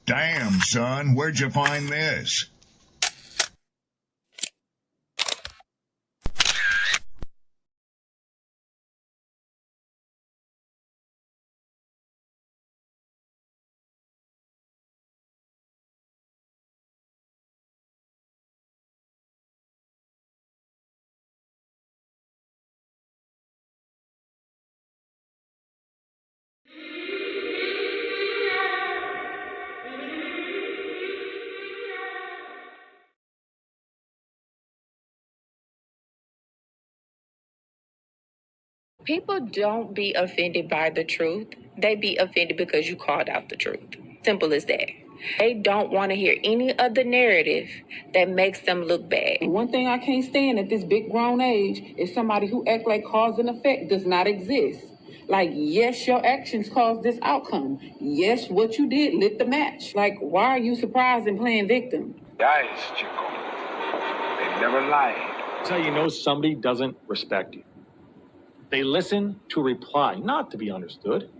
Damn, son, where'd you find this? People don't be offended by the truth. They be offended because you called out the truth. Simple as that. They don't want to hear any other narrative that makes them look bad. One thing I can't stand at this big grown age is somebody who act like cause and effect does not exist. Like, yes, your actions caused this outcome. Yes, what you did lit the match. Like, why are you surprised and playing victim? Guys, Chico, they never lied. That's how you know somebody doesn't respect you. They listen to reply, not to be understood.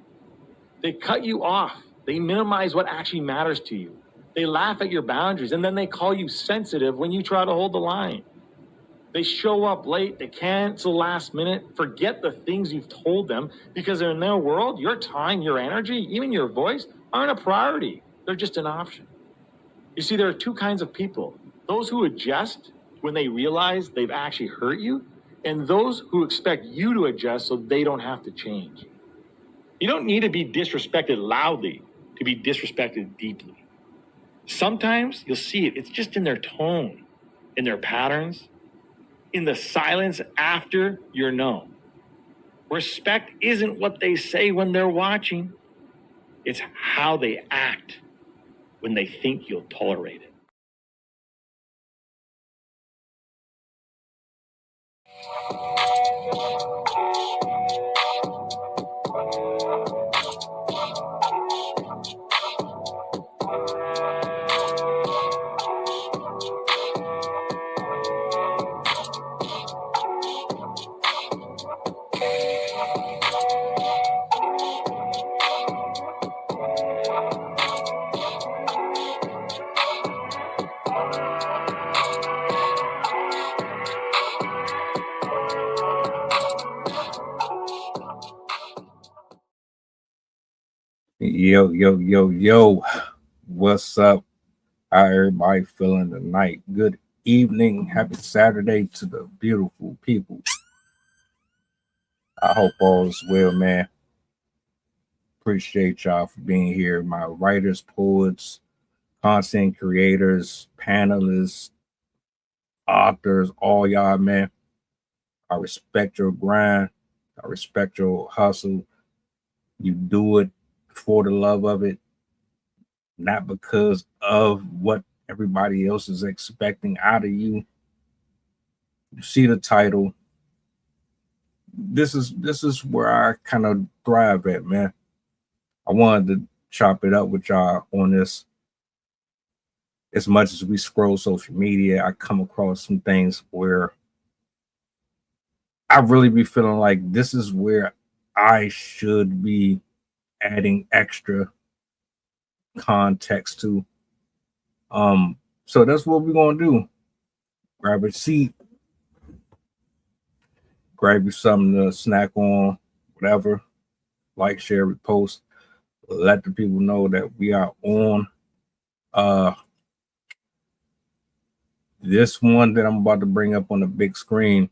They cut you off. They minimize what actually matters to you. They laugh at your boundaries, and then they call you sensitive when you try to hold the line. They show up late. They cancel last minute, forget the things you've told them, because in their world, your time, your energy, even your voice aren't a priority. They're just an option. You see, there are two kinds of people. Those who adjust when they realize they've actually hurt you, and those who expect you to adjust so they don't have to change. You don't need to be disrespected loudly to be disrespected deeply. Sometimes you'll see it. It's just in their tone, in their patterns, in the silence after you're known. Respect isn't what they say when they're watching. It's how they act when they think you'll tolerate it. Yo. What's up? How everybody feeling tonight? Good evening. Happy Saturday to the beautiful people. I hope all is well, man. Appreciate y'all for being here. My writers, poets, content creators, panelists, authors, all y'all, man. I respect your grind. I respect your hustle. You do it for the love of it, not because of what everybody else is expecting out of you. You see the title. This is where I kind of thrive at, man. I wanted to chop it up with y'all on this. As much as we scroll social media, I come across some things where I really be feeling like this is where I should be adding extra context to. So that's what we're gonna do. Grab a seat, grab you something to snack on, whatever. Like, share, repost. Let the people know that we are on. This one that I'm about to bring up on the big screen,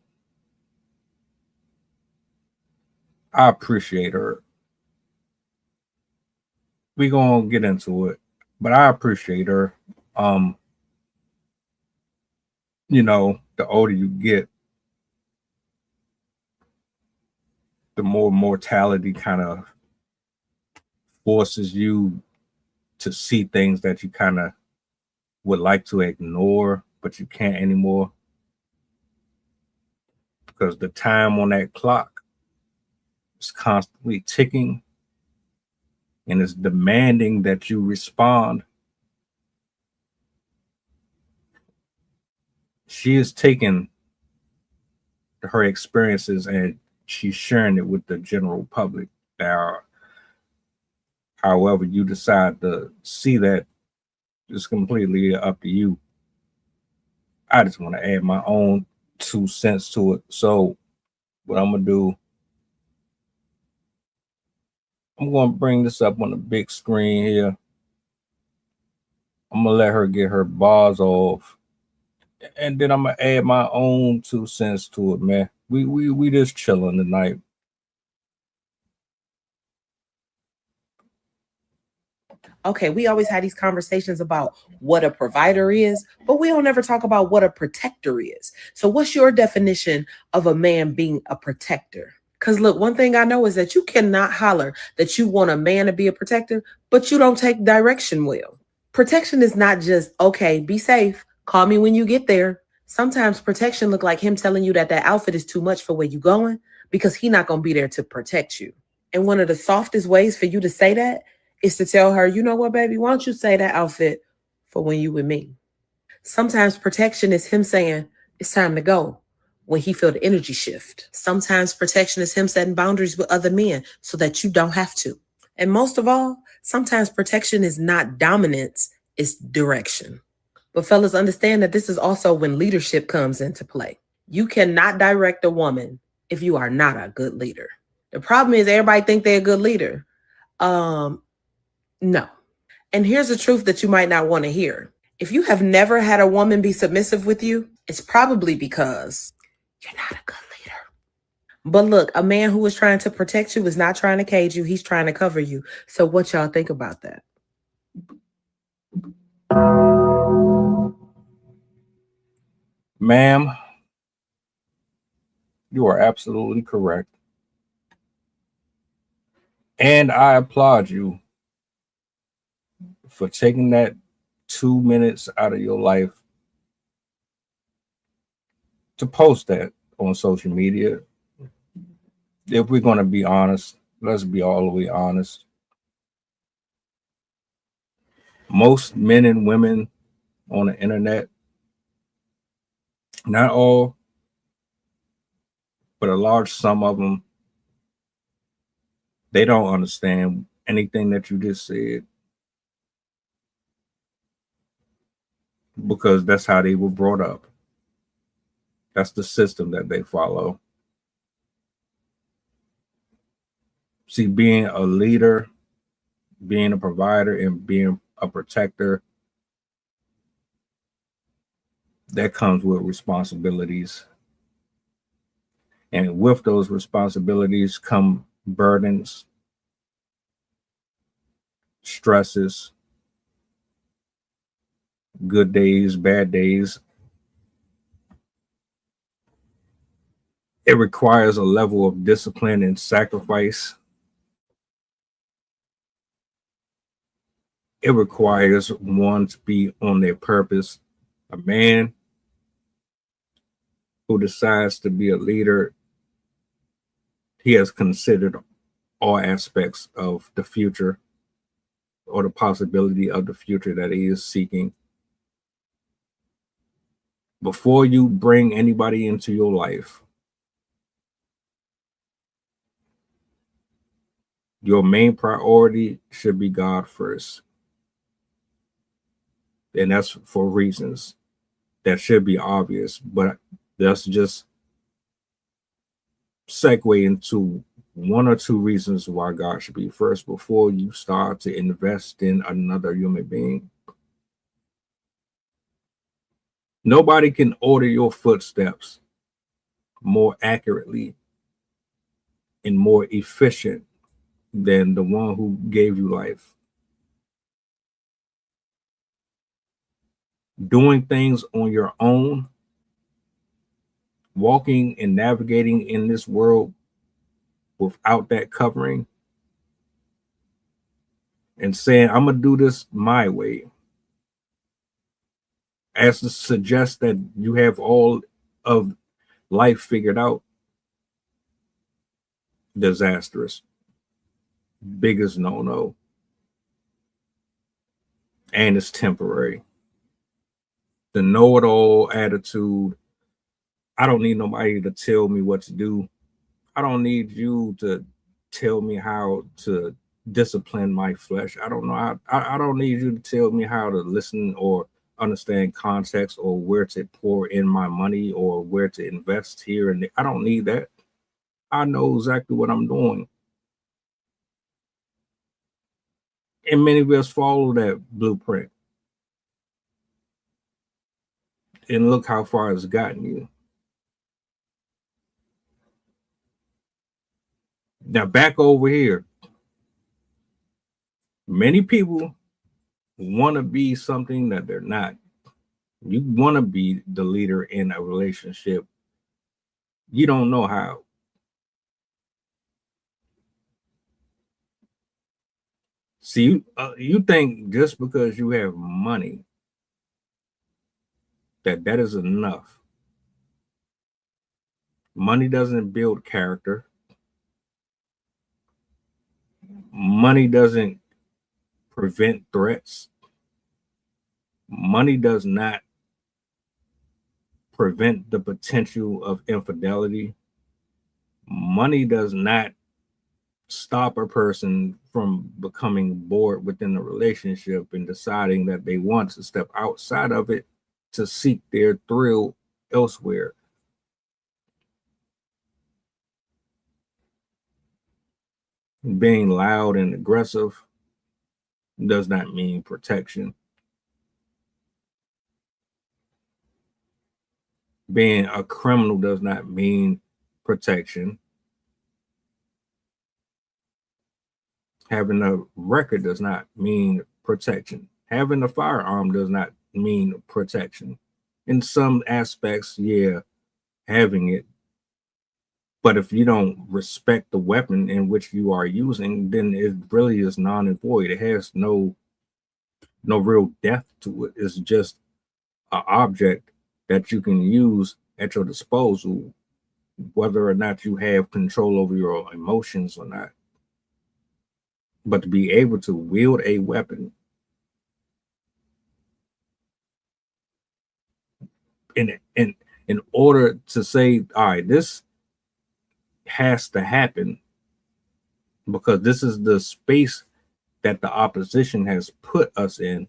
I appreciate her. We gonna get into it, but I appreciate her. You know, the older you get, the more mortality kind of forces you to see things that you kind of would like to ignore, but you can't anymore. Because the time on that clock is constantly ticking and it's demanding that you respond. She is taking her experiences and she's sharing it with the general public. Now, however you decide to see that, It's completely up to you. I just want to add my own 2 cents to it. So what I'm gonna do, I'm gonna bring this up on the big screen here. I'm gonna let her get her bars off, and then I'm gonna add my own 2 cents to it, man. We just chilling tonight. Okay, we always had these conversations about what a provider is, but we don't ever talk about what a protector is. So, what's your definition of a man being a protector? Because, look, one thing I know is that you cannot holler that you want a man to be a protector, but you don't take direction well. Protection is not just, okay, be safe, call me when you get there. Sometimes protection look like him telling you that that outfit is too much for where you going because he not going to be there to protect you. And one of the softest ways for you to say that is to tell her, you know what, baby, why don't you say that outfit for when you with me? Sometimes protection is him saying, it's time to go when he feel the energy shift. Sometimes protection is him setting boundaries with other men so that you don't have to. And most of all, sometimes protection is not dominance, it's direction. But fellas, understand that this is also when leadership comes into play. You cannot direct a woman if you are not a good leader. The problem is everybody think they're a good leader. No. And here's the truth that you might not want to hear. If you have never had a woman be submissive with you, it's probably because you're not a good leader. But look, a man who is trying to protect you is not trying to cage you. He's trying to cover you. So what y'all think about that? Ma'am, you are absolutely correct. And I applaud you for taking that 2 minutes out of your life to post that on social media. If we're going to be honest, let's be all the way honest. Most men and women on the internet, not all, but a large sum of them, they don't understand anything that you just said because that's how they were brought up. That's the system that they follow. See, being a leader, being a provider, and being a protector, that comes with responsibilities. And with those responsibilities come burdens, stresses, good days, bad days. It requires a level of discipline and sacrifice. It requires one to be on their purpose. A man who decides to be a leader, he has considered all aspects of the future or the possibility of the future that he is seeking. Before you bring anybody into your life, your main priority should be God first. And that's for reasons that should be obvious, but let's just segue into one or two reasons why God should be first before you start to invest in another human being. Nobody can order your footsteps more accurately and more efficient than the one who gave you life. Doing things on your own, walking and navigating in this world without that covering, and saying, I'm going to do this my way, as to suggest that you have all of life figured out, disastrous. Biggest no-no. And it's temporary. The know-it-all attitude. I don't need nobody to tell me what to do. I don't need you to tell me how to discipline my flesh. I don't know. I don't need you to tell me how to listen or understand context or where to pour in my money or where to invest here and there. I don't need that. I know exactly what I'm doing. And many of us follow that blueprint. And look how far it's gotten you. Now back over here. Many people want to be something that they're not. You want to be the leader in a relationship. You don't know how. See, you think just because you have money that is enough. Money doesn't build character. Money doesn't prevent threats. Money does not prevent the potential of infidelity. Money does not stop a person from becoming bored within a relationship and deciding that they want to step outside of it to seek their thrill elsewhere. Being loud and aggressive does not mean protection. Being a criminal does not mean protection. Having a record does not mean protection. Having a firearm does not mean protection. In some aspects, yeah, having it. But if you don't respect the weapon in which you are using, then it really is non and void. It has no real depth to it. It's just an object that you can use at your disposal, whether or not you have control over your emotions or not. But to be able to wield a weapon in order to say, all right, this has to happen because this is the space that the opposition has put us in,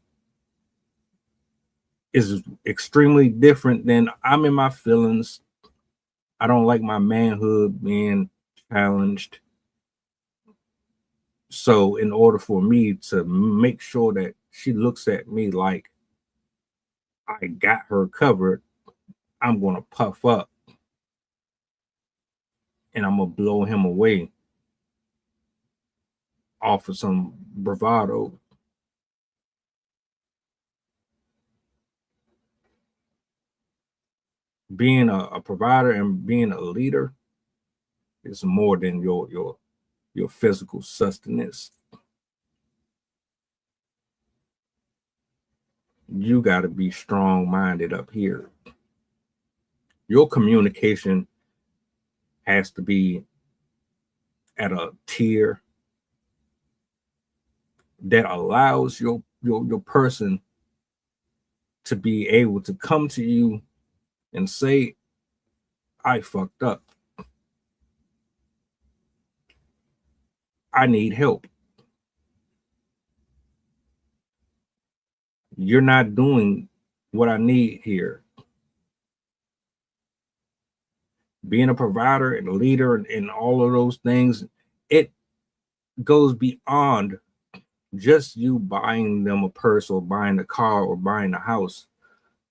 is extremely different than I'm in my feelings. I don't like my manhood being challenged. So in order for me to make sure that she looks at me like I got her covered, I'm going to puff up and I'm going to blow him away off of some bravado. Being a provider and being a leader is more than your physical sustenance. You got to be strong-minded up here. Your communication has to be at a tier that allows your person to be able to come to you and say, I fucked up. I need help. You're not doing what I need here. Being a provider and a leader and all of those things, it goes beyond just you buying them a purse or buying a car or buying a house.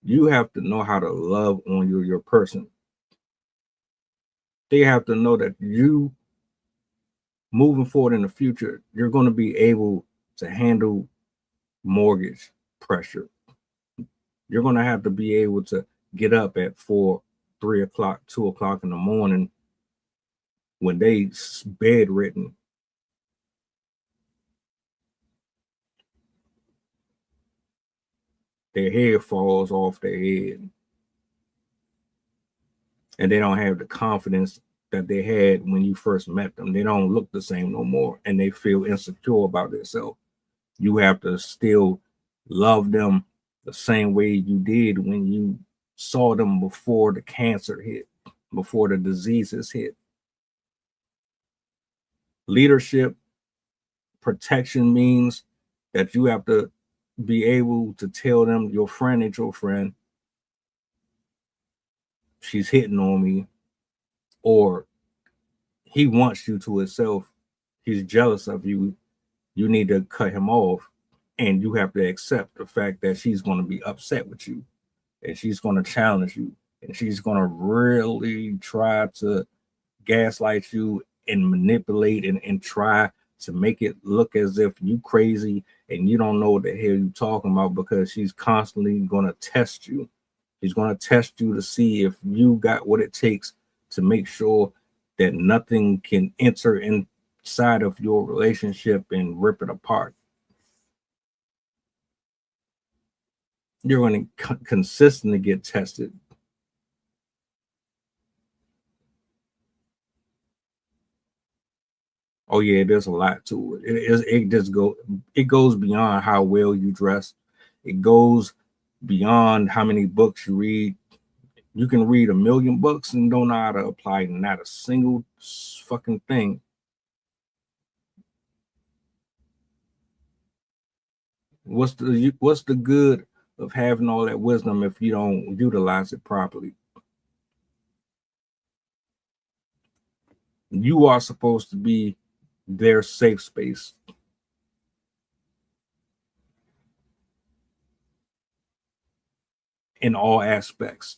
You have to know how to love on your person. They have to know that you, moving forward in the future, you're going to be able to handle mortgage pressure. You're going to have to be able to get up at 4, 3 o'clock, 2 o'clock in the morning when they bedridden. Their hair falls off their head. And they don't have the confidence that they had when you first met them. They don't look the same no more. And they feel insecure about themselves. You have to still love them the same way you did when you saw them before the cancer hit, before the diseases hit. Leadership, Protection means that you have to be able to tell them, your friend ain't your friend, she's hitting on me, or he wants you to himself, he's jealous of you, you need to cut him off. And you have to accept the fact that she's going to be upset with you, and she's going to challenge you, and she's going to really try to gaslight you and manipulate and try to make it look as if you crazy and you don't know what the hell you're talking about, because she's constantly going to test you. She's going to test you to see if you got what it takes to make sure that nothing can enter inside of your relationship and rip it apart. You're going to consistently get tested. Oh yeah, there's a lot to it. It goes beyond how well you dress. It goes beyond how many books you read. You can read 1,000,000 books and don't know how to apply not a single fucking thing. What's the good of having all that wisdom if you don't utilize it properly? You are supposed to be their safe space. In all aspects.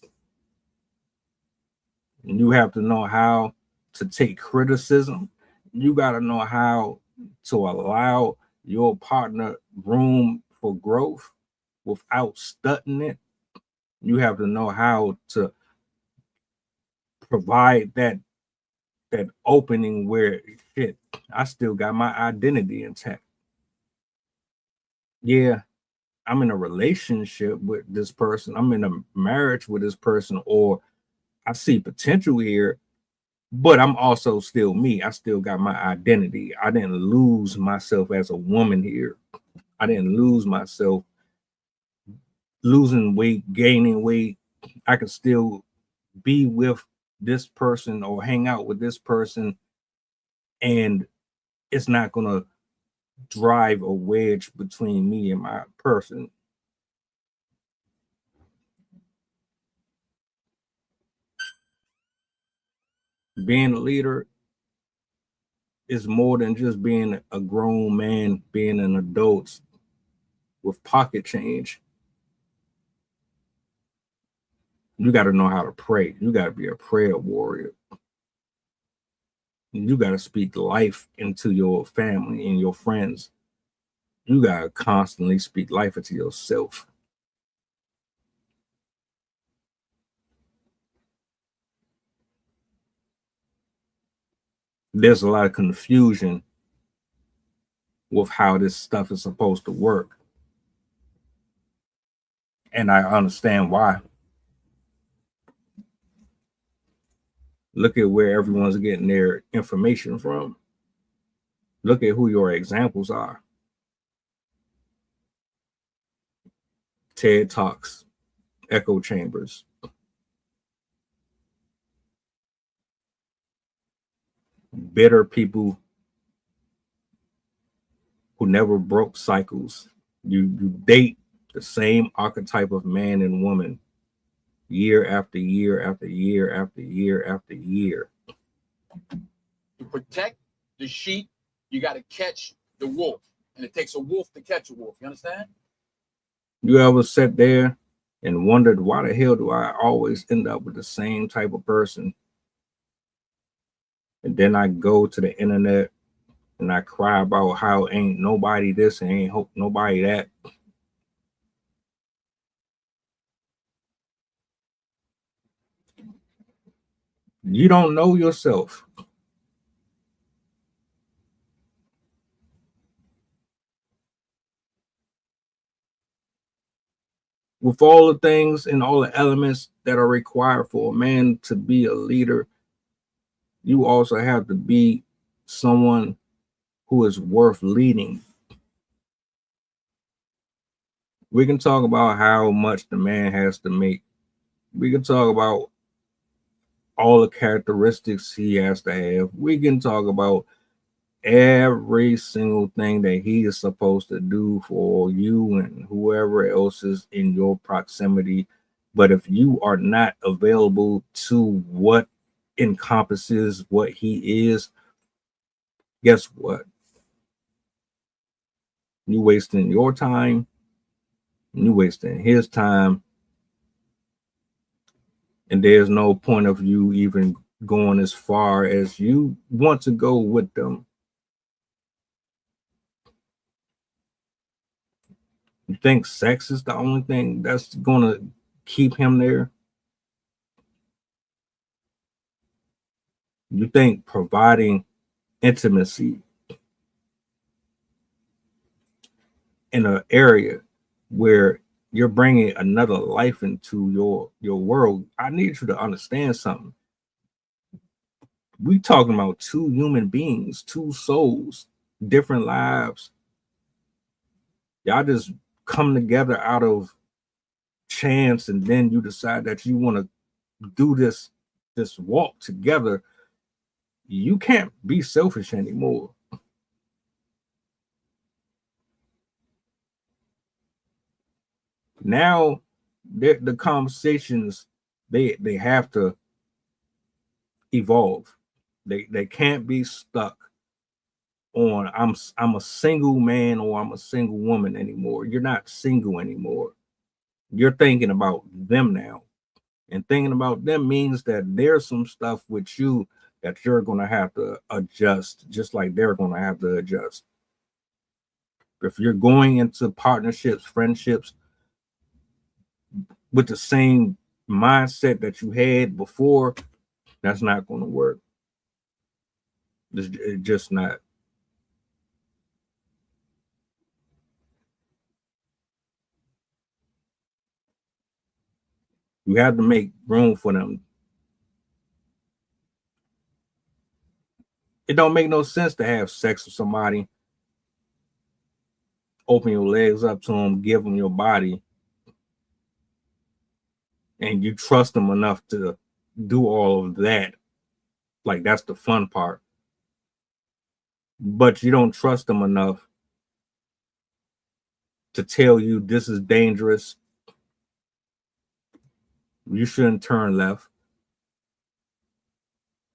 And you have to know how to take criticism. You got to know how to allow your partner room for growth without stunting it. You have to know how to provide that opening where, shit, I still got my identity intact. Yeah, I'm in a relationship with this person, I'm in a marriage with this person, or I see potential here, but I'm also still me. I still got my identity. I didn't lose myself as a woman here. I didn't lose myself losing weight, gaining weight. I could still be with this person or hang out with this person, and it's not going to drive a wedge between me and my person. Being a leader is more than just being a grown man, being an adult with pocket change. You got to know how to pray. You got to be a prayer warrior. You got to speak life into your family and your friends. You got to constantly speak life into yourself. There's a lot of confusion with how this stuff is supposed to work. And I understand why. Look at where everyone's getting their information from. Look at who your examples are. TED Talks, echo chambers. Bitter people who never broke cycles. You date the same archetype of man and woman year after year after year after year after year. To protect the sheep, you got to catch the wolf. And it takes a wolf to catch a wolf. You understand? You ever sat there and wondered, why the hell do I always end up with the same type of person? And then I go to the internet and I cry about how ain't nobody this and ain't nobody that. You don't know yourself. With all the things and all the elements that are required for a man to be a leader, you also have to be someone who is worth leading. We can talk about how much the man has to make. We can talk about all the characteristics he has to have. We can talk about every single thing that he is supposed to do for you and whoever else is in your proximity. But if you are not available to what encompasses what he is, guess what? You wasting your time, you wasting his time, and there's no point of you even going as far as you want to go with them. You think sex is the only thing that's gonna keep him there? You think providing intimacy in an area where you're bringing another life into your world? I need you to understand something. We talking about two human beings, two souls, different lives. Y'all just come together out of chance, and then you decide that you want to do this walk together. You can't be selfish anymore. Now the conversations, they have to evolve. They can't be stuck on I'm a single man or I'm a single woman anymore. You're not single anymore. You're thinking about them now. And thinking about them means that there's some stuff with you that you're going to have to adjust, just like they're going to have to adjust. If you're going into partnerships, friendships with the same mindset that you had before, that's not going to work. It's just not. You have to make room for them. It don't make no sense to have sex with somebody, open your legs up to them, give them your body, and you trust them enough to do all of that. Like, that's the fun part. But you don't trust them enough to tell you this is dangerous. You shouldn't turn left.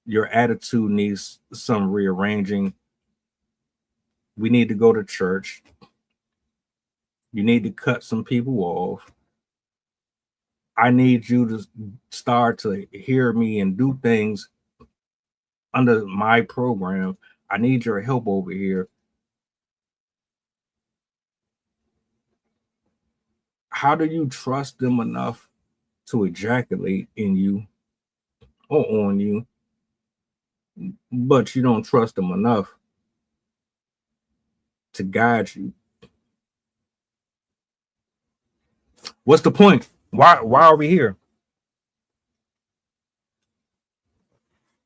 Your attitude needs some rearranging. We need to go to church. You need to cut some people off. I need you to start to hear me and do things under my program. I need your help over here. How do you trust them enough to ejaculate in you or on you, but you don't trust them enough to guide you? What's the point? Why are we here?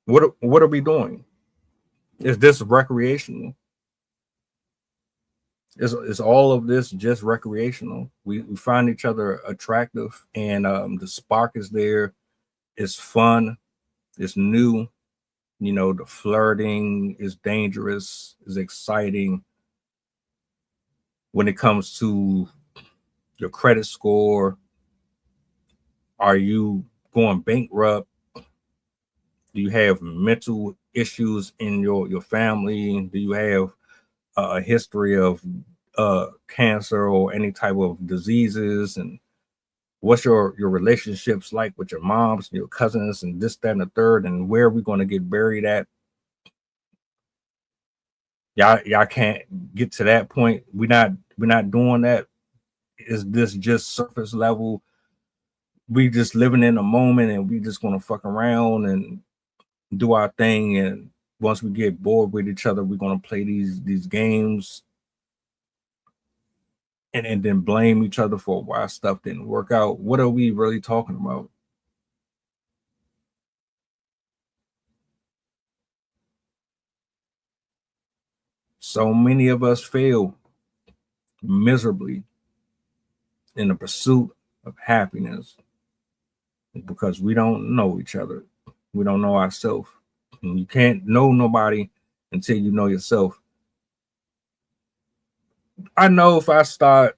What are we doing? Is this recreational? Is all of this just recreational? We find each other attractive, and the spark is there. It's fun. It's new. You know, the flirting is dangerous, is exciting. When it comes to your credit score, are you going bankrupt? Do you have mental issues in your family? Do you have a history of cancer or any type of diseases? And what's your relationships like with your moms and your cousins and this, that, and the third? And where are we going to get buried at? Y'all can't get to that point. We're not doing that. Is this just surface level? We just living in a moment, and we just gonna fuck around and do our thing. And once we get bored with each other, we're gonna play these games and then blame each other for why stuff didn't work out. What are we really talking about? So many of us fail miserably in the pursuit of happiness because we don't know each other. We don't know ourselves. And you can't know nobody until you know yourself. I know if I start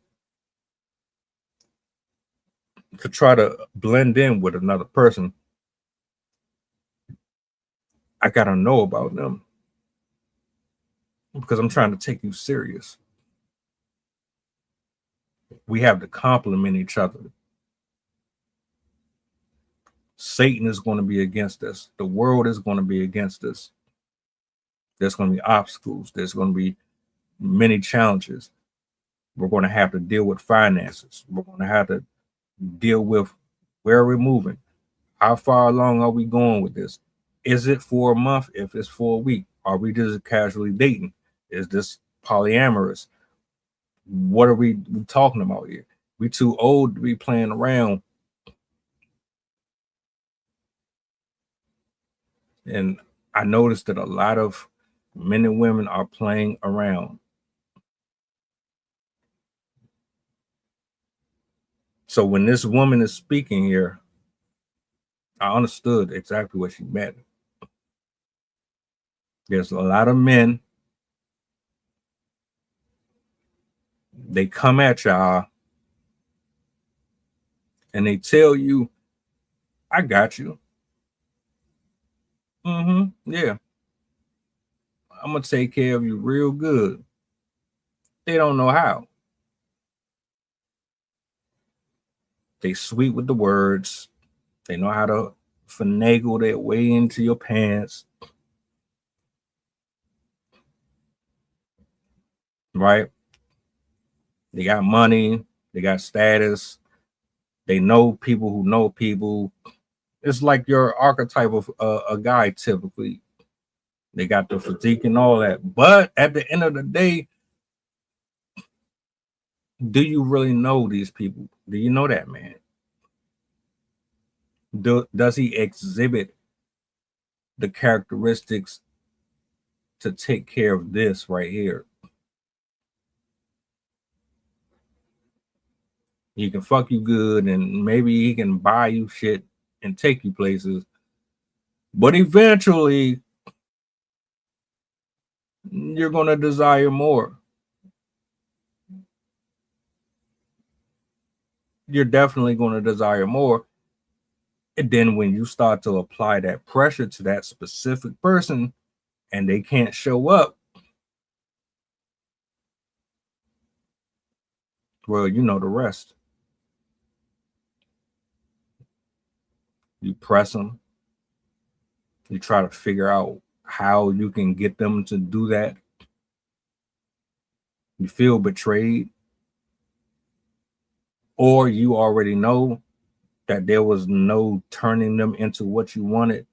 to try to blend in with another person, I gotta know about them because I'm trying to take you serious. We have to complement each other. Satan is going to be against us. The world is going to be against us. There's going to be obstacles. There's going to be many challenges. We're going to have to deal with finances. We're going to have to deal with where we're moving. How far along are we going with this? Is it for a month? If it's for a week, are we just casually dating? Is this polyamorous? What are we talking about here? We too old to be playing around. And I noticed that a lot of men and women are playing around. So when this woman is speaking here, I understood exactly what she meant. There's a lot of men, they come at y'all and they tell you, I got you. Yeah. I'm going to take care of you real good. They don't know how. They sweet with the words. They know how to finagle their way into your pants. Right? They got money. They got status. They know people who know people. It's like your archetype of a guy typically. They got the physique and all that. But at the end of the day, do you really know these people? Do you know that man? Does he exhibit the characteristics to take care of this right here? He can fuck you good and maybe he can buy you shit and take you places. But eventually, you're going to desire more. You're definitely going to desire more. And then when you start to apply that pressure to that specific person and they can't show up, well, you know the rest. You press them. You try to figure out how you can get them to do that. You feel betrayed. Or you already know that there was no turning them into what you wanted.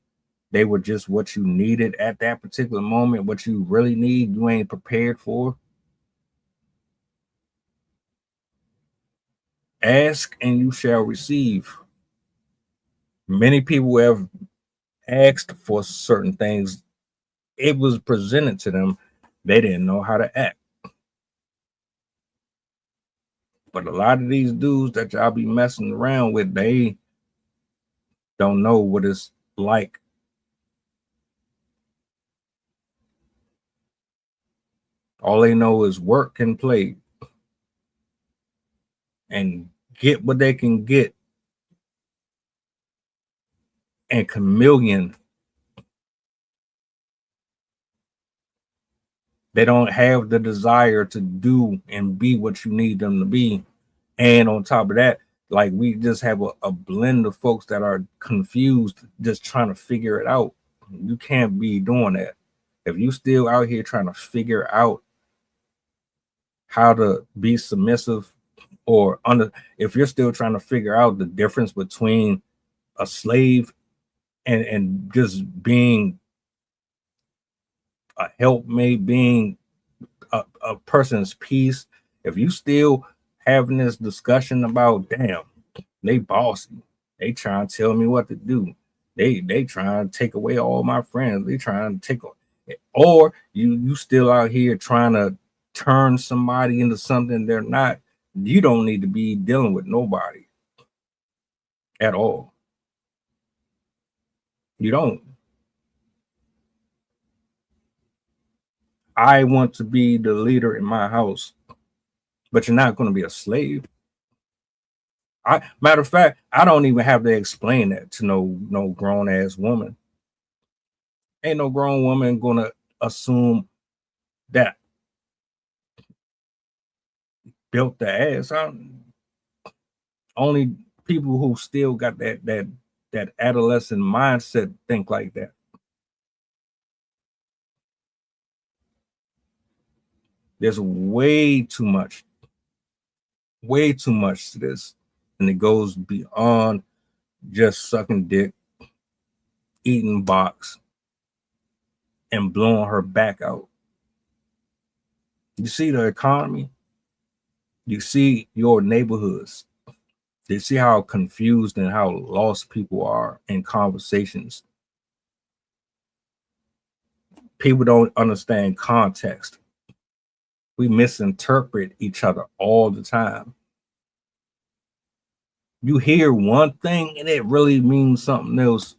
They were just what you needed at that particular moment. What you really need, you ain't prepared for. Ask and you shall receive. Many people have asked for certain things. It was presented to them. They didn't know how to act. But a lot of these dudes that y'all be messing around with, they don't know what it's like. All they know is work and play and get what they can get and chameleon. They don't have the desire to do and be what you need them to be. And on top of that, like we just have a blend of folks that are confused, just trying to figure it out. You can't be doing that. If you still out here trying to figure out how to be submissive or if you're still trying to figure out the difference between a slave and just being a helpmate, being a person's piece, if you still having this discussion about, damn, they bossy, they trying to tell me what to do, they trying to take away all my friends, they trying to take, or you still out here trying to turn somebody into something they're not, you don't need to be dealing with nobody at all. You don't. I want to be the leader in my house, but you're not going to be a slave. Matter of fact, I don't even have to explain that to no grown ass woman. Ain't no grown woman gonna assume that built the ass. Only people who still got that adolescent mindset think like that. There's way too much to this, and it goes beyond just sucking dick, eating box, and blowing her back out. You see the economy, you see your neighborhoods, you see how confused and how lost people are in conversations. People don't understand context. We misinterpret each other all the time. You hear one thing and it really means something else.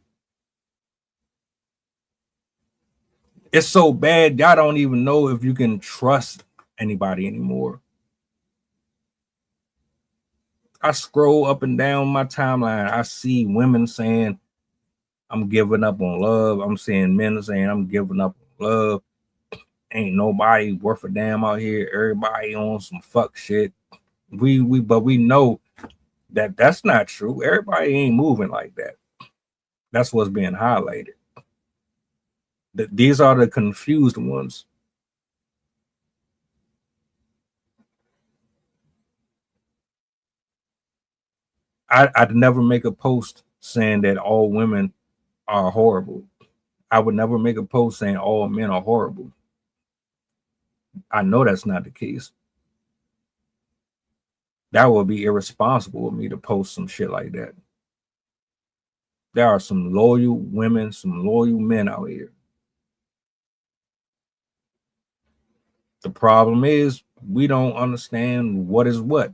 It's so bad, y'all don't even know if you can trust anybody anymore. I scroll up and down my timeline. I see women saying, I'm giving up on love. I'm seeing men saying, I'm giving up on love. Ain't nobody worth a damn out here. Everybody on some fuck shit. But we know that that's not true. Everybody ain't moving like that. That's what's being highlighted. These are the confused ones. I'd never make a post saying that all women are horrible. I would never make a post saying all men are horrible. I know that's not the case. That would be irresponsible of me to post some shit like that. There are some loyal women, some loyal men out here. The problem is we don't understand what is what.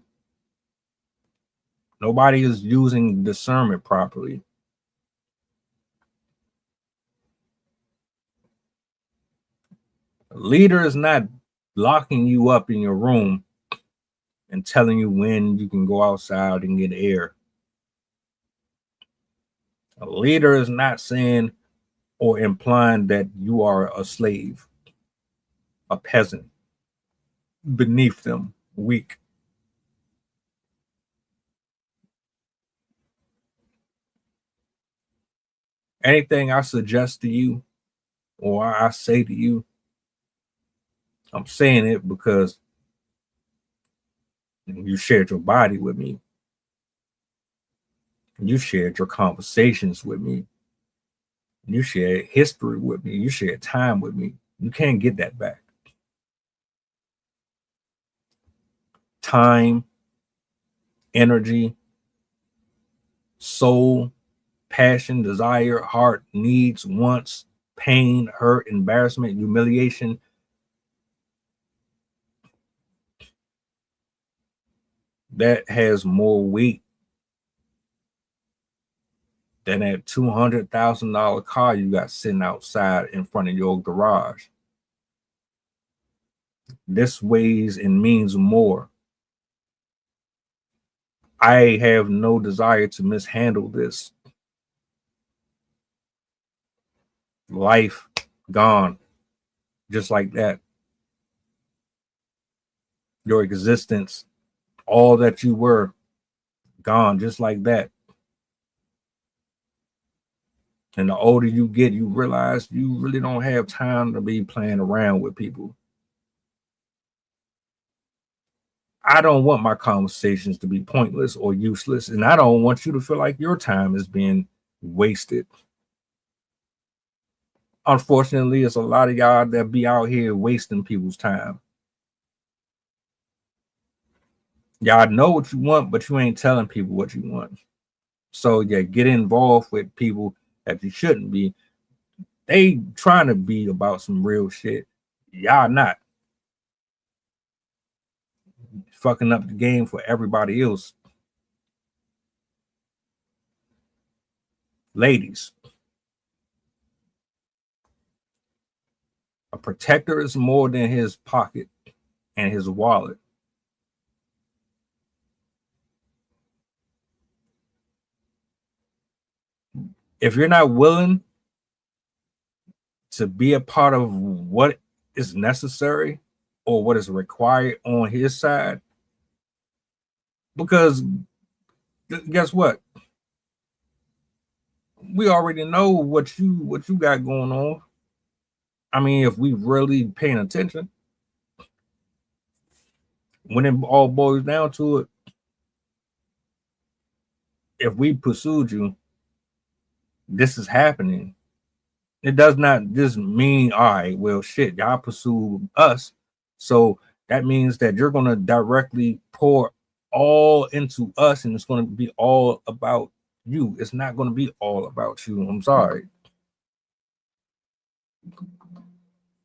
Nobody is using discernment properly. A leader is not locking you up in your room and telling you when you can go outside and get air. A leader is not saying or implying that you are a slave, a peasant, beneath them, weak. Anything I suggest to you or I say to you, I'm saying it because you shared your body with me. You shared your conversations with me. You shared history with me. You shared time with me. You can't get that back. Time, energy, soul, passion, desire, heart, needs, wants, pain, hurt, embarrassment, humiliation. That has more weight than that $200,000 car you got sitting outside in front of your garage. This weighs and means more. I have no desire to mishandle this. Life gone, just like that. Your existence, all that you were, gone, just like that. And the older you get, you realize you really don't have time to be playing around with people. I don't want my conversations to be pointless or useless, and I don't want you to feel like your time is being wasted. Unfortunately, there's a lot of y'all that be out here wasting people's time. Y'all know what you want, but you ain't telling people what you want. So yeah, get involved with people that you shouldn't be. They trying to be about some real shit. Y'all not. Fucking up the game for everybody else. Ladies, protector is more than his pocket and his wallet. If you're not willing to be a part of what is necessary or what is required on his side, because guess what? We already know what you got going on. I mean, if we really paying attention, when it all boils down to it, if we pursued you, this is happening. It does not just mean, all right, well, shit, y'all pursue us. So that means that you're going to directly pour all into us and it's going to be all about you. It's not going to be all about you. I'm sorry.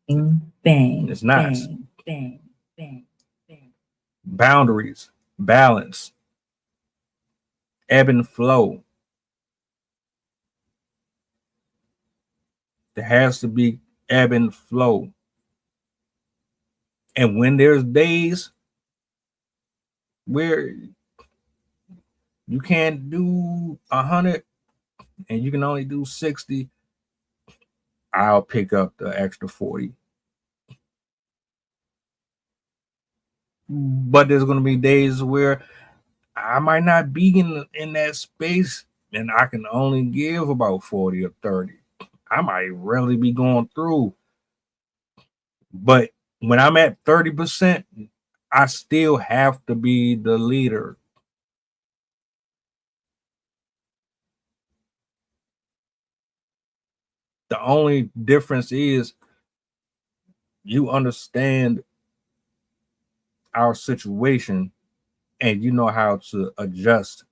Bang. It's not. Bang. Bang. Bang. Bang. Boundaries, balance, ebb and flow. There has to be ebb and flow. And when there's days where you can't do 100 and you can only do 60, I'll pick up the extra 40. But there's going to be days where I might not be in that space and I can only give about 40 or 30. I might really be going through. But when I'm at 30%, I still have to be the leader. The only difference is you understand our situation and you know how to adjust.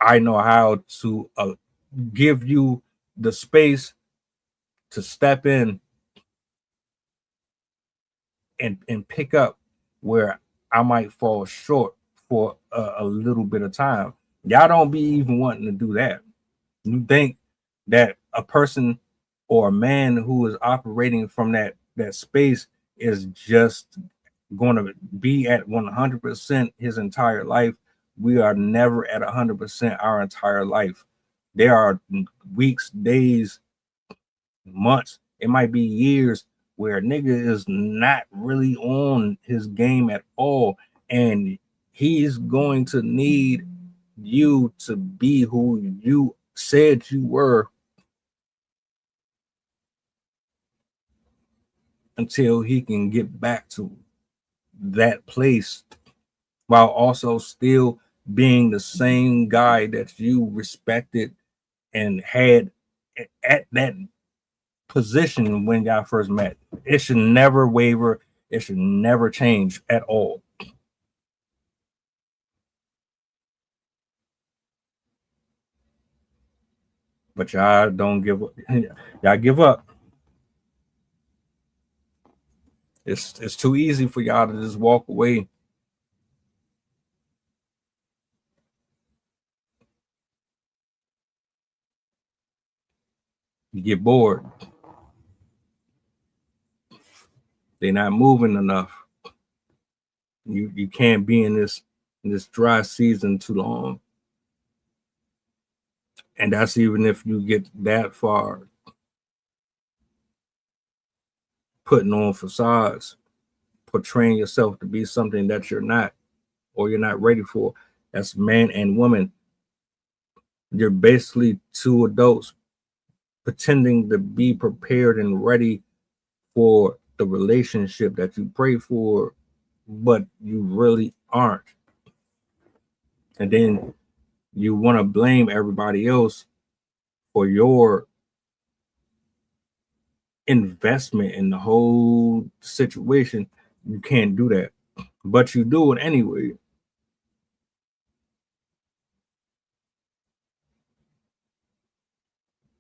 I know how to give you the space to step in and pick up where I might fall short for a little bit of time. Y'all don't be even wanting to do that. You think that a person or a man who is operating from that space is just going to be at 100% his entire life. We are never at 100% our entire life. There are weeks, days, months, it might be years where a nigga is not really on his game at all, and he's going to need you to be who you said you were until he can get back to that place while also still being the same guy that you respected and had at that position when y'all first met. It should never waver. It should never change at all. But y'all don't give up. Y'all give up. It's too easy for y'all to just walk away. You get bored. They're not moving enough. You can't be in this dry season too long. And that's even if you get that far. Putting on facades, portraying yourself to be something that you're not, or you're not ready for. That's man and woman. You're basically two adults pretending to be prepared and ready for the relationship that you pray for, but you really aren't. And then you want to blame everybody else for your investment in the whole situation. You can't do that, but you do it anyway.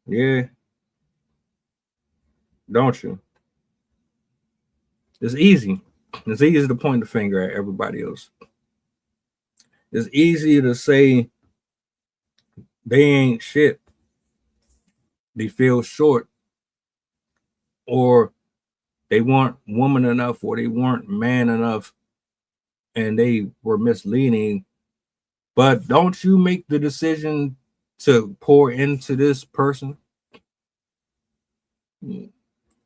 Yeah, don't you? It's easy. It's easy to point the finger at everybody else. It's easy to say they ain't shit. They feel short. or they weren't woman enough, or they weren't man enough, and they were misleading. But don't you make the decision to pour into this person?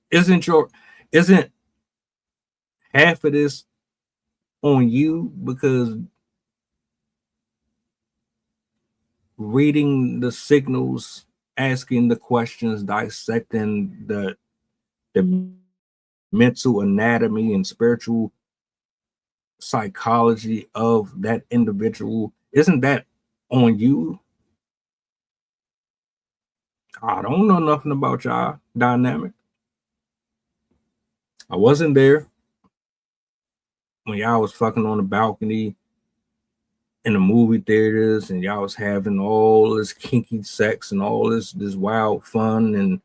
Isn't half of this on you? Because reading the signals, asking the questions, dissecting the mental anatomy and spiritual psychology of that individual, isn't that on you? I don't know nothing about y'all dynamic. I wasn't there when y'all was fucking on the balcony in the movie theaters, and y'all was having all this kinky sex and all this wild fun, and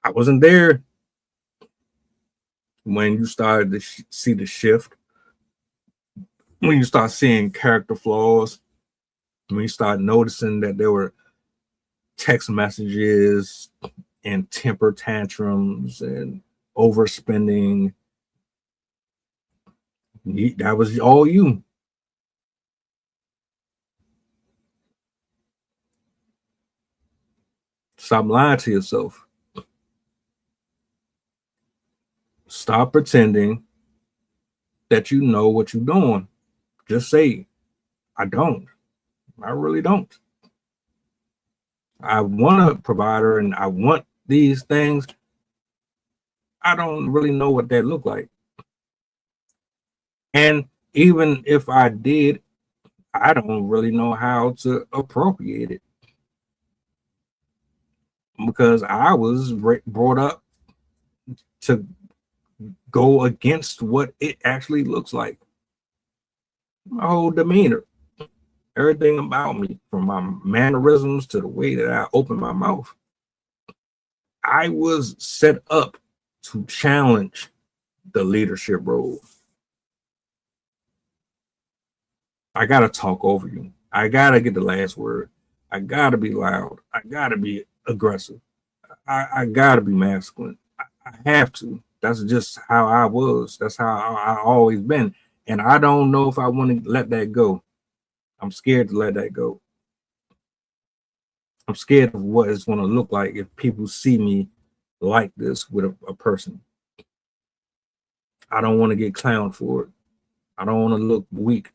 I wasn't there when you started to see the shift, when you start seeing character flaws, when you start noticing that there were text messages and temper tantrums and overspending. That was all you. Stop lying to yourself. Stop pretending that you know what you're doing. Just say, I don't. I really don't. I want a provider and I want these things. I don't really know what that look like. And even if I did, I don't really know how to appropriate it, because I was brought up to go against what it actually looks like. My whole demeanor, everything about me, from my mannerisms to the way that I open my mouth, I was set up to challenge the leadership role. I gotta talk over you. I gotta get the last word. I gotta be loud. I gotta be aggressive. I gotta be masculine. I have to. That's just how I was. That's how I always been. And I don't know if I want to let that go. I'm scared to let that go. I'm scared of what it's going to look like if people see me like this with a person. I don't want to get clowned for it. I don't want to look weak.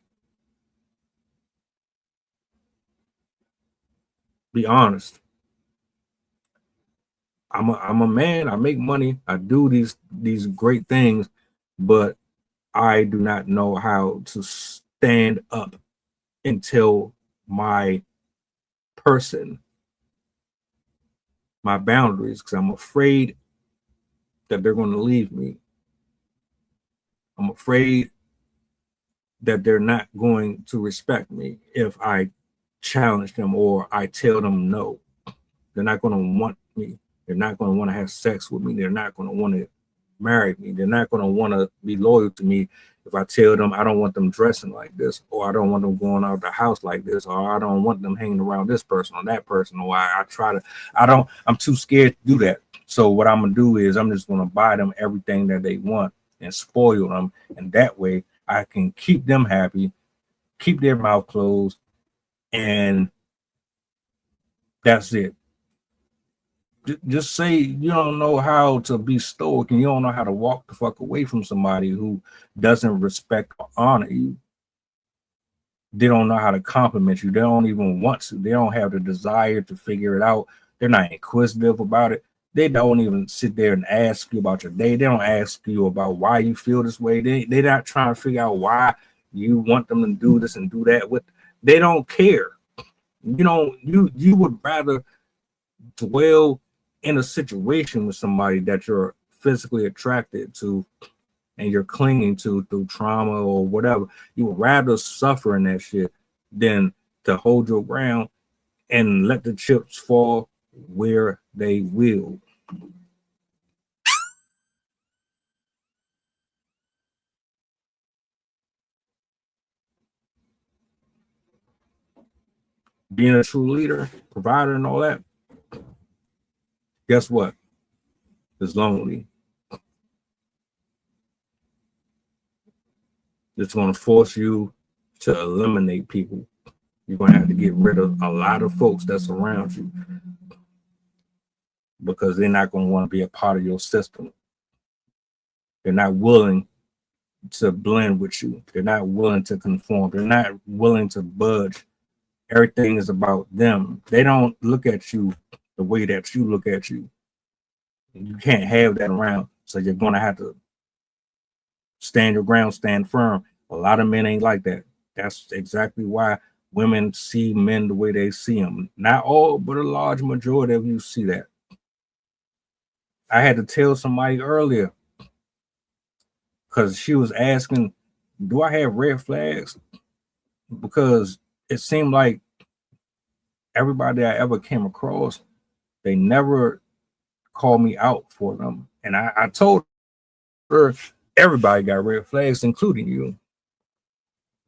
Be honest. I'm a man. I make money. I do these great things, but I do not know how to stand up until my person, my boundaries, because I'm afraid that they're going to leave me. I'm afraid that they're not going to respect me if I challenge them or I tell them no. They're not going to want me. They're not going to want to have sex with me. They're not going to want to marry me. They're not going to want to be loyal to me if I tell them I don't want them dressing like this, or I don't want them going out of the house like this, or I don't want them hanging around this person or that person, or I'm too scared to do that. So what I'm going to do is I'm just going to buy them everything that they want and spoil them. And that way I can keep them happy, keep their mouth closed, and that's it. Just say you don't know how to be stoic and you don't know how to walk the fuck away from somebody who doesn't respect or honor you. They don't know how to compliment you. They don't even want to. They don't have the desire to figure it out. They're not inquisitive about it. They don't even sit there and ask you about your day. They don't ask you about why you feel this way. They're not trying to figure out why you want them to do this and do that. They don't care. You would rather dwell in a situation with somebody that you're physically attracted to and you're clinging to through trauma or whatever. You would rather suffer in that shit than to hold your ground and let the chips fall where they will. Being a true leader, provider, and all that, guess what? is lonely. It's going to force you to eliminate people. You're going to have to get rid of a lot of folks that's around you because they're not going to want to be a part of your system. They're not willing to blend with you. They're not willing to conform. They're not willing to budge. Everything is about them. They don't look at you the way that you look at you. You can't have that around. So you're going to have to stand your ground, stand firm. A lot of men ain't like that. That's exactly why women see men the way they see them. Not all, but a large majority of you see that. I had to tell somebody earlier because she was asking, do I have red flags? Because it seemed like everybody I ever came across, they never called me out for them. And I told her, everybody got red flags, including you.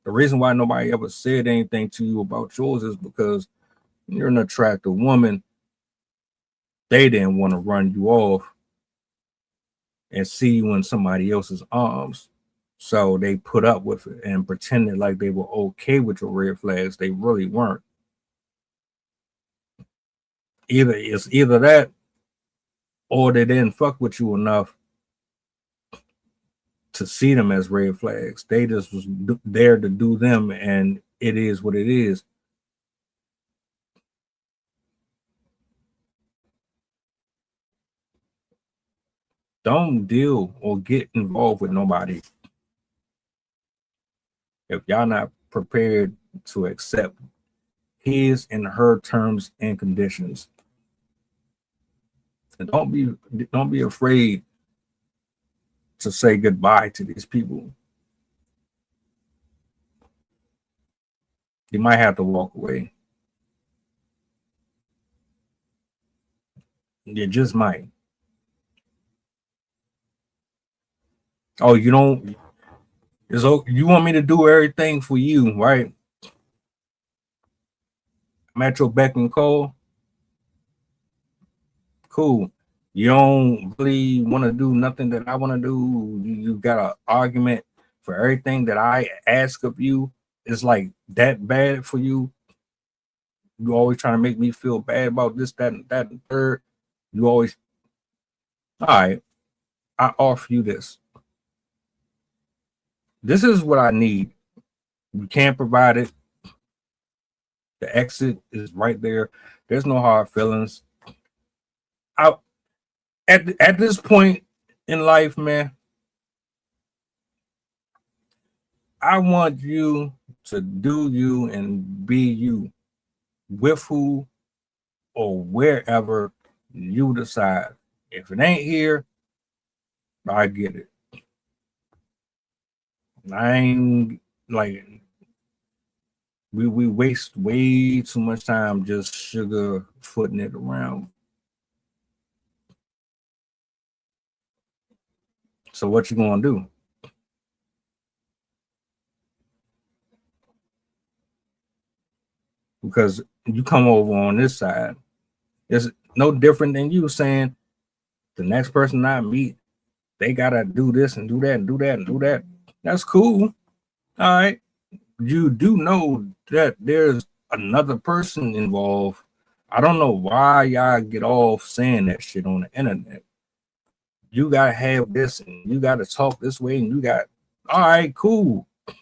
The reason why nobody ever said anything to you about yours is because you're an attractive woman. They didn't want to run you off and see you in somebody else's arms. So they put up with it and pretended like they were okay with your red flags. They really weren't. It's either that or they didn't fuck with you enough to see them as red flags. They just was there to do them, and it is what it is. Don't deal or get involved with nobody if y'all not prepared to accept his and her terms and conditions. And don't be afraid to say goodbye to these people. You might have to walk away. You just might. Oh, you don't. You want me to do everything for you, right? I'm at your beck and call. Cool. You don't really want to do nothing that I want to do. You got an argument for everything that I ask of you. It's like that bad for you. You always trying to make me feel bad about this, that, and that, and third. You always, all right, I offer you this. This is what I need. You can't provide it. The exit is right there. There's no hard feelings. At this point in life, man, I want you to do you and be you with who or wherever you decide. If it ain't here, I get it. I ain't like we waste way too much time just sugar footing it around. So what you gonna do? Because you come over on this side, it's no different than you saying the next person I meet, they gotta do this and do that and do that and do that. That's cool. All right. You do know that there's another person involved. I don't know why y'all get off saying that shit on the internet. You gotta have this and you gotta talk this way and you got all right, cool. All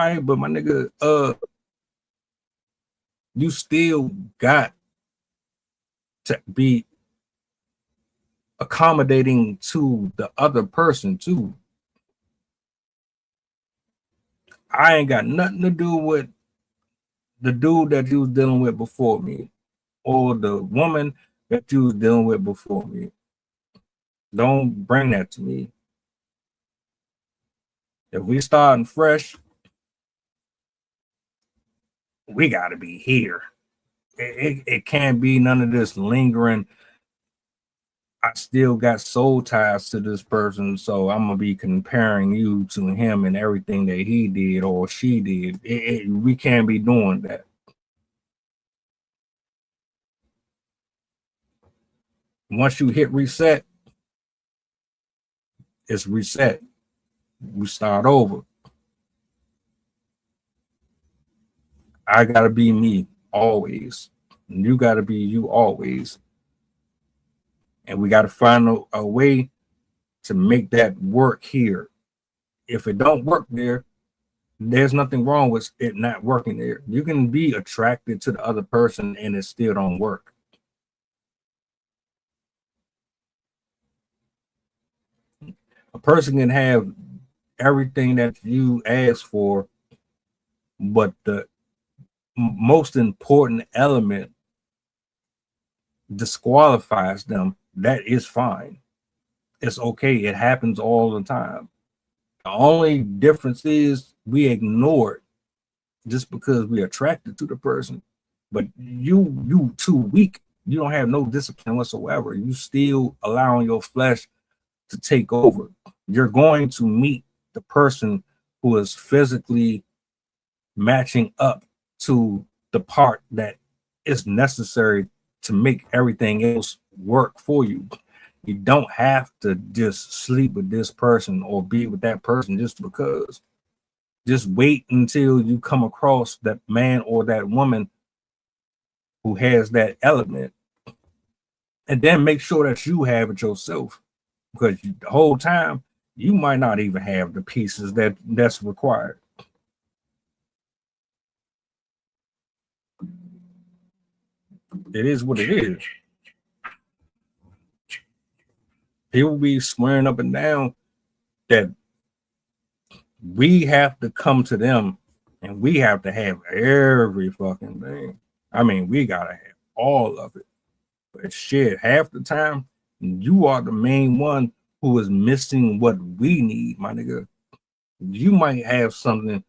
right, but my nigga, you still got to be accommodating to the other person too. I ain't got nothing to do with the dude that you was dealing with before me or the woman that you was dealing with before me. Don't bring that to me. If we starting fresh, we got to be here. It can't be none of this lingering. I still got soul ties to this person, so I'm gonna be comparing you to him and everything that he did or she did. We can't be doing that. Once you hit reset, It's reset. We start over. I gotta be me always. You gotta be you always. And we gotta find a way to make that work here. If it don't work there, there's nothing wrong with it not working there. You can be attracted to the other person and it still don't work. A person can have everything that you ask for, but the most important element disqualifies them. That is fine. It's okay. It happens all the time. The only difference is we ignore it just because we're attracted to the person. But you too weak. You don't have no discipline whatsoever. You still allowing your flesh to take over. You're going to meet the person who is physically matching up to the part that is necessary to make everything else work for you. You don't have to just sleep with this person or be with that person just because. Just wait until you come across that man or that woman who has that element, and then make sure that you have it yourself, because the whole time you might not even have the pieces that's required. It is what it is. People be swearing up and down that we have to come to them and we have to have every fucking thing. I mean, we gotta have all of it. But shit, half the time you are the main one who is missing what we need, my nigga. You might have something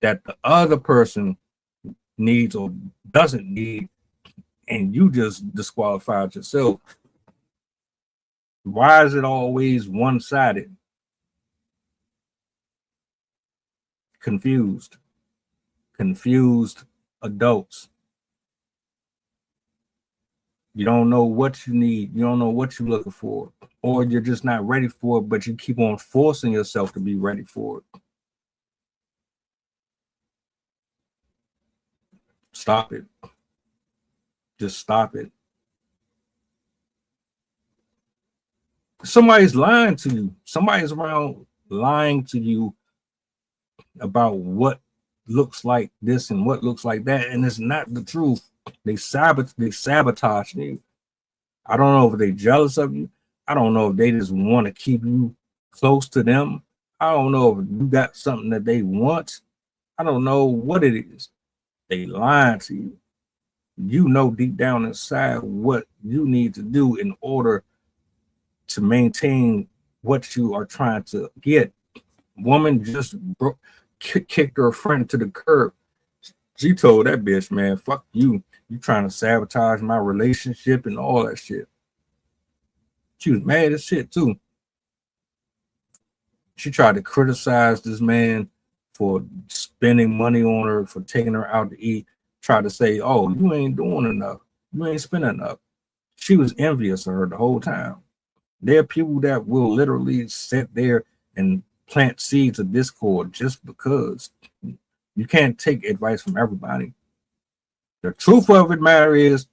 that the other person needs or doesn't need, and you just disqualified yourself. Why is it always one-sided? Confused adults. You don't know what you need. You don't know what you're looking for, or you're just not ready for it, but you keep on forcing yourself to be ready for it. Stop it. Just stop it. Somebody's lying to you. Somebody's around lying to you about what looks like this and what looks like that, and it's not the truth. They sabotage you. I don't know if they're jealous of you. I don't know if they just want to keep you close to them. I don't know if you got something that they want. I don't know what it is. They lying to you. You know deep down inside what you need to do in order to maintain what you are trying to get. Woman just kicked her friend to the curb. She told that bitch, man, fuck you. You trying to sabotage my relationship and all that shit. She was mad as shit too. She tried to criticize this man for spending money on her, for taking her out to eat. Tried to say, oh, you ain't doing enough. You ain't spending enough. She was envious of her the whole time. There are people that will literally sit there and plant seeds of discord just because. You can't take advice from everybody. The truth of the matter is,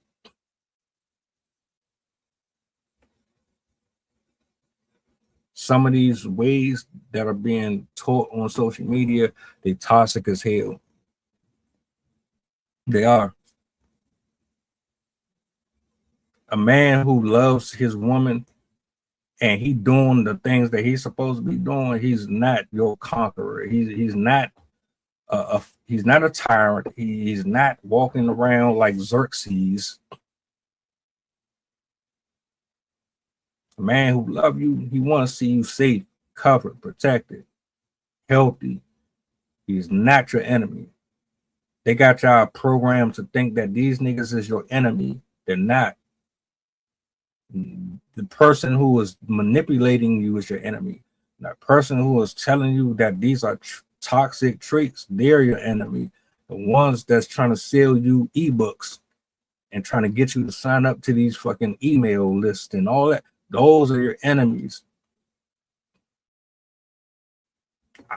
some of these ways that are being taught on social media, they toxic as hell. They are. A man who loves his woman and he doing the things that he's supposed to be doing, he's not your conqueror. He's not he's not a tyrant. He's not walking around like Xerxes. A man who loves you, he wants to see you safe, covered, protected, healthy. He's not your enemy. They got y'all programmed to think that these niggas is your enemy. They're not. The person who is manipulating you is your enemy. The person who is telling you that these are toxic traits, they're your enemy. The ones that's trying to sell you ebooks and trying to get you to sign up to these fucking email lists and all that, those are your enemies.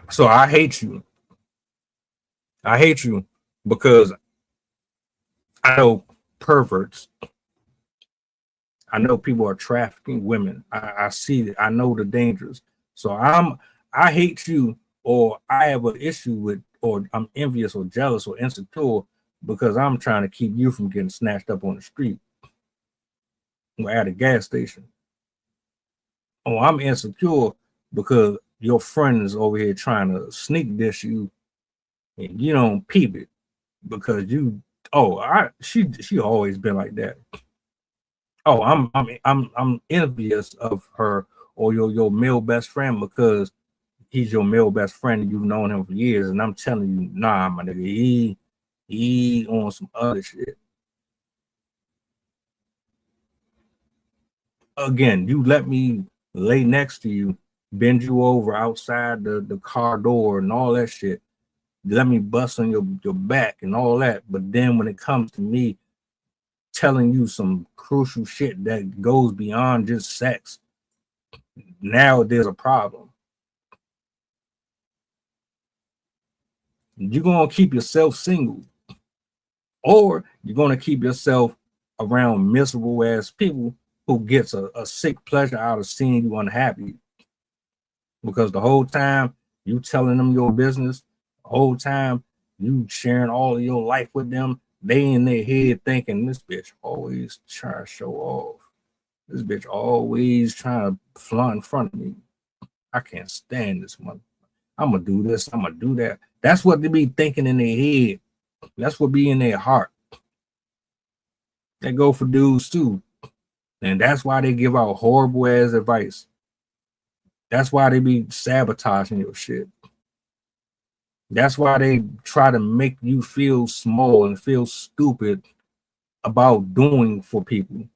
So I hate you. I hate you because I know perverts. I know people are trafficking women. I see it. I know the dangers. So I hate you, or I have an issue with, or I'm envious or jealous or insecure because I'm trying to keep you from getting snatched up on the street or at a gas station. Oh, I'm insecure because your friend is over here trying to sneak dish you and you don't peep it because you she always been like that. Oh, I'm envious of her or your male best friend because he's your male best friend and you've known him for years. And I'm telling you, nah, my nigga, he on some other shit. Again, you let me lay next to you, bend you over outside the car door and all that shit. Let me bust on your back and all that. But then when it comes to me telling you some crucial shit that goes beyond just sex, now there's a problem. You're gonna keep yourself single, or you're gonna keep yourself around miserable ass people who gets a sick pleasure out of seeing you unhappy. Because the whole time you telling them your business, the whole time you sharing all of your life with them, they in their head thinking this bitch always trying to show off. This bitch always trying to flaunt in front of me. I can't stand this mother. I'm gonna do this. I'm gonna do that. That's what they be thinking in their head. That's what be in their heart. They go for dudes too, and that's why they give out horrible ass advice. That's why they be sabotaging your shit. That's why they try to make you feel small and feel stupid about doing for people.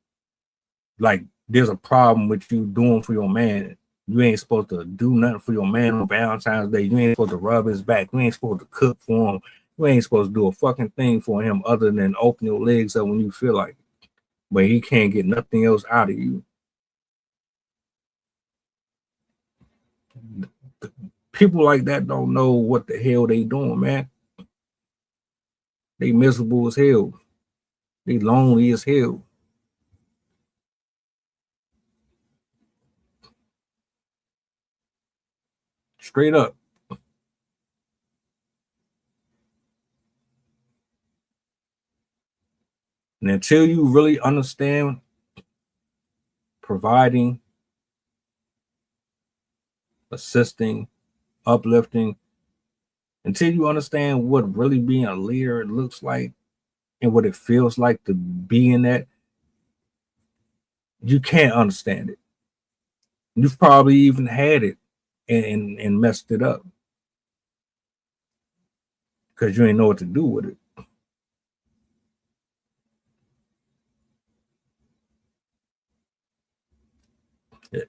Like there's a problem with you doing for your man. You ain't supposed to do nothing for your man on Valentine's Day. You ain't supposed to rub his back. You ain't supposed to cook for him. You ain't supposed to do a fucking thing for him other than open your legs up when you feel like it. But he can't get nothing else out of you. People like that don't know what the hell they doing, man. They miserable as hell. They lonely as hell. Straight up. And until you really understand providing, assisting, uplifting, until you understand what really being a leader looks like and what it feels like to be in that, you can't understand it. You've probably even had it and messed it up because you ain't know what to do with it.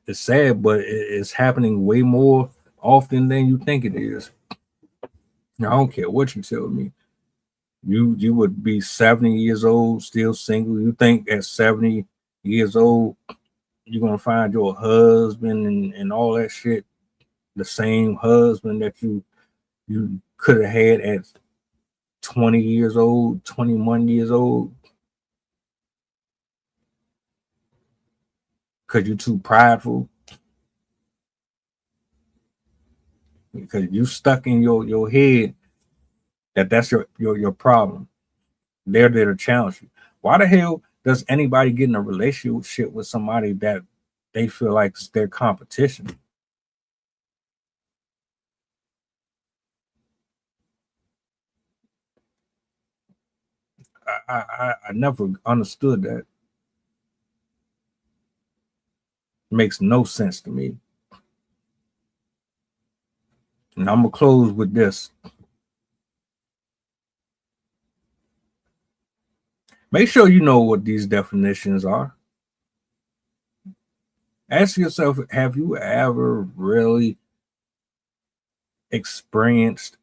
It's sad, but it's happening way more often than you think it is. Now, I don't care what you tell me. You would be 70 years old, still single. You think at 70 years old, you're gonna find your husband and all that shit, the same husband that you could have had at 20 years old, 21 years old, because you're too prideful, because you stuck in your head that's your problem. They're there to challenge you. Why the hell does anybody get in a relationship with somebody that they feel like it's their competition? I never understood that. It makes no sense to me. And I'm gonna close with this. Make sure you know what these definitions are. Ask yourself, have you ever really experienced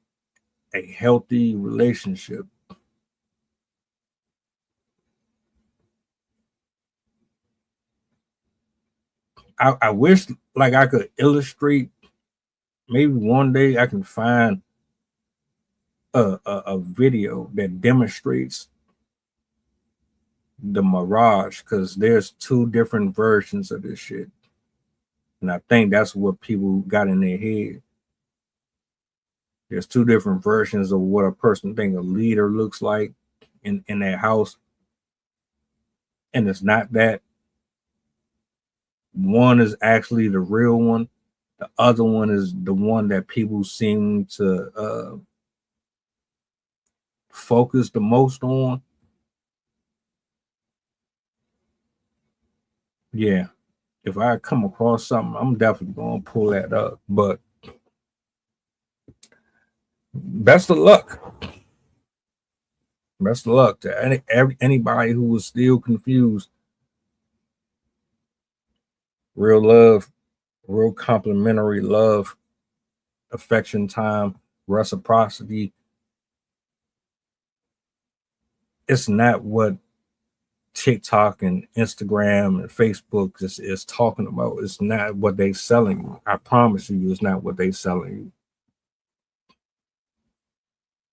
a healthy relationship? I wish like I could illustrate maybe one day I can find a video that demonstrates the mirage, because there's two different versions of this shit. And I think that's what people got in their head. There's two different versions of what a person think a leader looks like in their house. And it's not that. One is actually the real one. The other one is the one that people seem to focus the most on. Yeah. If I come across something, I'm definitely going to pull that up. But best of luck. Best of luck to anybody who was still confused. Real love, real complimentary love, affection, time, reciprocity. It's not what TikTok and Instagram and Facebook is talking about. It's not what they selling you. I promise you, it's not what they selling you.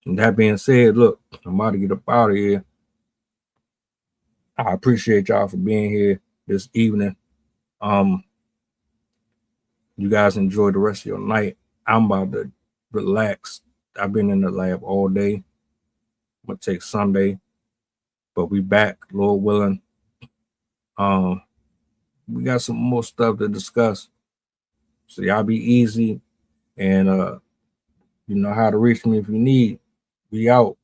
And that being said, look, I'm about to get up out of here. I appreciate y'all for being here this evening. You guys enjoy the rest of your night. I'm about to relax. I've been in the lab all day. I'm gonna take Sunday, but we back, Lord willing. We got some more stuff to discuss. So y'all be easy, and you know how to reach me if you need. We out.